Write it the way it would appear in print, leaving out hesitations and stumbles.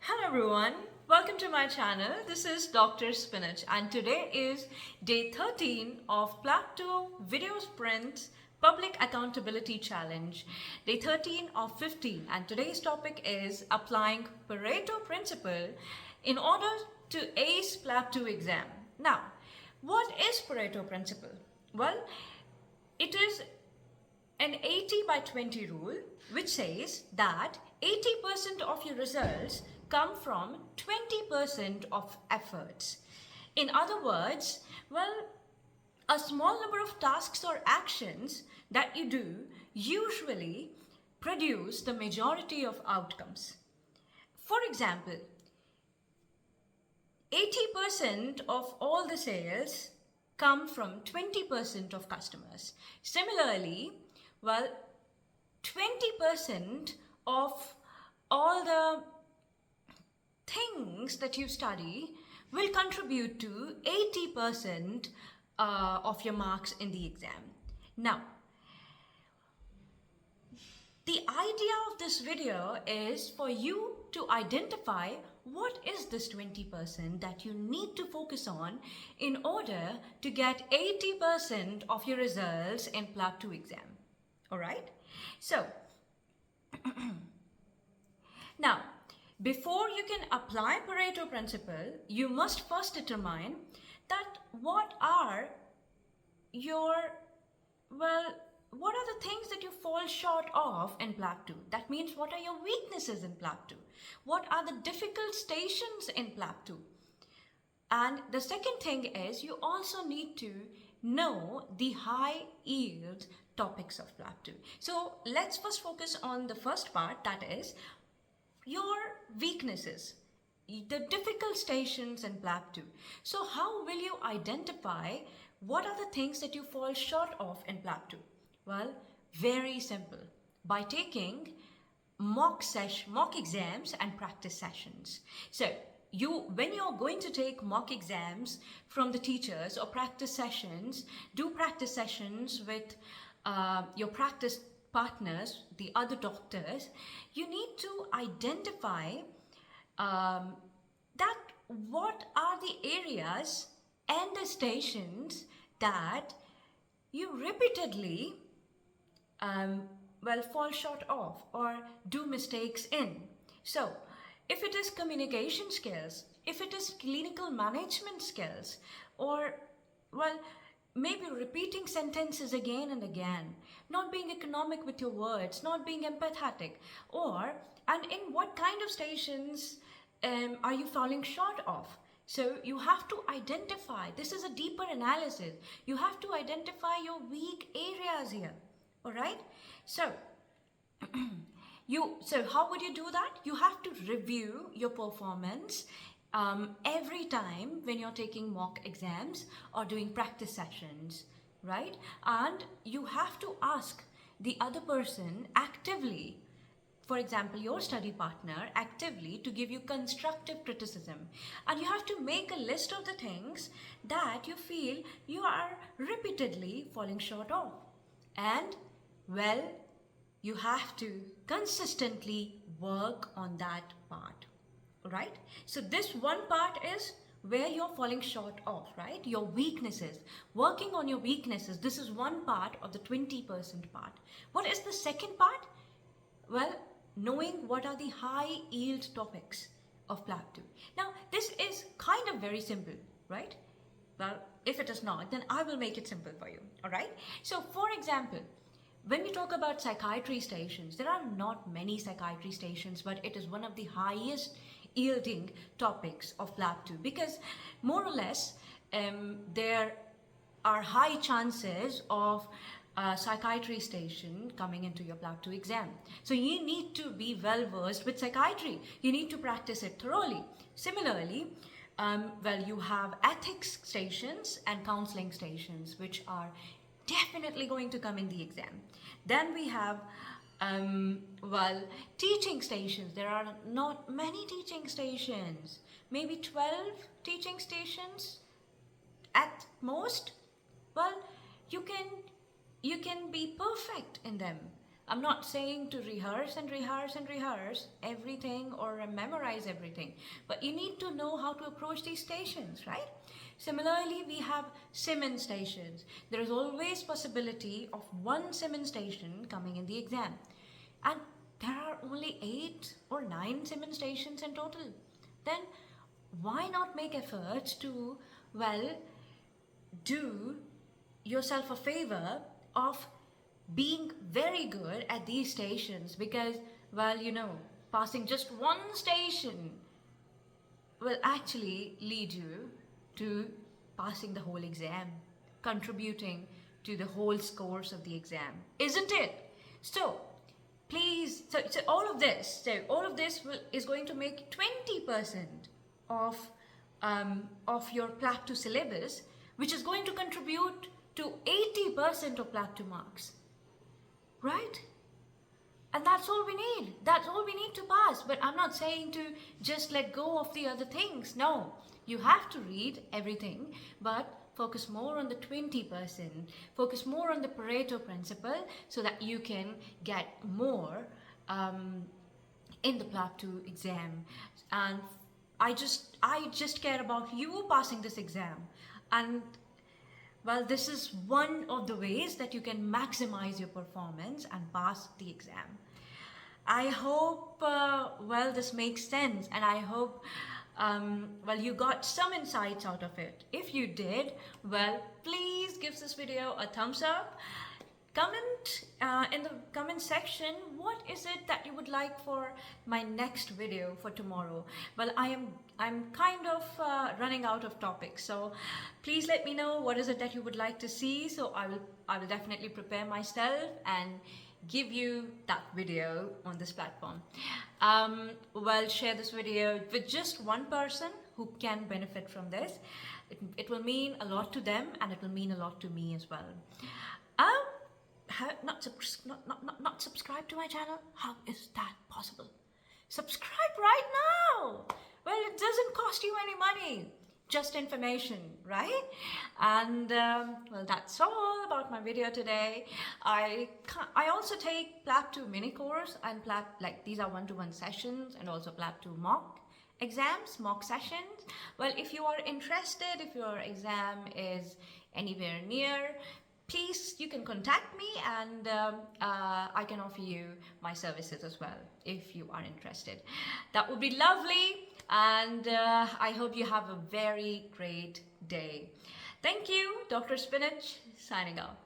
Hello everyone, welcome to my channel. This is Dr. Spinach and today is day 13 of PLAB 2 Video Sprint Public Accountability Challenge. Day 13 of 15 and today's topic is applying Pareto principle in order to ace PLAB 2 exam. Now, what is Pareto principle? Well, it is an 80 by 20 rule which says that 80% of your results come from 20% of efforts. In other words, a small number of tasks or actions that you do usually produce the majority of outcomes. For example, 80% of all the sales come from 20% of customers. Similarly, 20% of all the things that you study will contribute to 80% of your marks in the exam. Now, the idea of this video is for you to identify what is this 20% that you need to focus on in order to get 80% of your results in PLAB 2 exam. All right? So, now, before you can apply Pareto principle, you must first determine that what are the things that you fall short of in PLAB 2? That means what are your weaknesses in PLAB 2? What are the difficult stations in PLAB 2? And the second thing is you also need to know the high yield topics of PLAB 2. So let's first focus on the first part, that is your weaknesses, the difficult stations in PLAB 2. So how will you identify what are the things that you fall short of in PLAB 2? Well, very simple. By taking mock exams and practice sessions. So when you're going to take mock exams from the teachers or practice sessions, do practice sessions with your practice partners, the other doctors. You need to identify that what are the areas and the stations that you repeatedly fall short of or do mistakes in. So if it is communication skills, if it is clinical management skills, or maybe repeating sentences again and again, not being economic with your words, not being empathetic, and in what kind of stations are you falling short of? So you have to identify, this is a deeper analysis, you have to identify your weak areas here, all right? So, so how would you do that? You have to review your performance every time when you're taking mock exams or doing practice sessions, right? And you have to ask the other person actively, for example, your study partner actively, to give you constructive criticism. And you have to make a list of the things that you feel you are repeatedly falling short of. And, you have to consistently work on that part. Right? So this one part is where you're falling short of, right? Your weaknesses. Working on your weaknesses. This is one part of the 20% part. What is the second part? Well, knowing what are the high yield topics of PLAB 2. Now, this is kind of very simple, right? Well, if it is not, then I will make it simple for you, all right? So, for example, when we talk about psychiatry stations, there are not many psychiatry stations, but it is one of the highest yielding topics of PLAB 2 because more or less there are high chances of a psychiatry station coming into your PLAB 2 exam. So you need to be well versed with psychiatry. You need to practice it thoroughly. Similarly, you have ethics stations and counseling stations, which are definitely going to come in the exam. Then we have teaching stations. There are not many teaching stations, maybe 12 teaching stations at most. You can be perfect in them. I'm not saying to rehearse and rehearse and rehearse everything or memorize everything, but you need to know how to approach these stations, right? Similarly, we have Simmons stations. There is always possibility of one Simmons station coming in the exam. And there are only 8 or 9 Simmons stations in total. Then why not make efforts to, well, do yourself a favor of being very good at these stations, because, well, passing just one station will actually lead you to passing the whole exam, contributing to the whole scores of the exam, isn't it? So please, so all of this, is going to make 20% of your PLAB 2 syllabus, which is going to contribute to 80% of PLAB 2 marks, right? And that's all we need. That's all we need to pass. But I'm not saying to just let go of the other things. No, you have to read everything, but focus more on the 20%. Focus more on the Pareto principle so that you can get more in the PLAB 2 exam. And I just care about you passing this exam. And well, this is one of the ways that you can maximize your performance and pass the exam. I hope, well, this makes sense, and I hope, well, you got some insights out of it. If you did, well, please give this video a thumbs up. Comment in the comment section, what is it that you would like for my next video for tomorrow? Well, I'm kind of running out of topics, so please let me know what is it that you would like to see. So I will definitely prepare myself and give you that video on this platform. Well, share this video with just one person who can benefit from this. It will mean a lot to them, and it will mean a lot to me as well. Not subscribe to my channel? How is that possible? Subscribe right now! Well, it doesn't cost you any money, just information, right? And well, that's all about my video today. I also take PLAB 2 mini course and PLAB, like these are one-to-one sessions, and also PLAB 2 mock exams, mock sessions. Well, if you are interested, if your exam is anywhere near, please, you can contact me, and I can offer you my services as well if you are interested. That would be lovely, and I hope you have a very great day. Thank you, Dr. Spinach, signing off.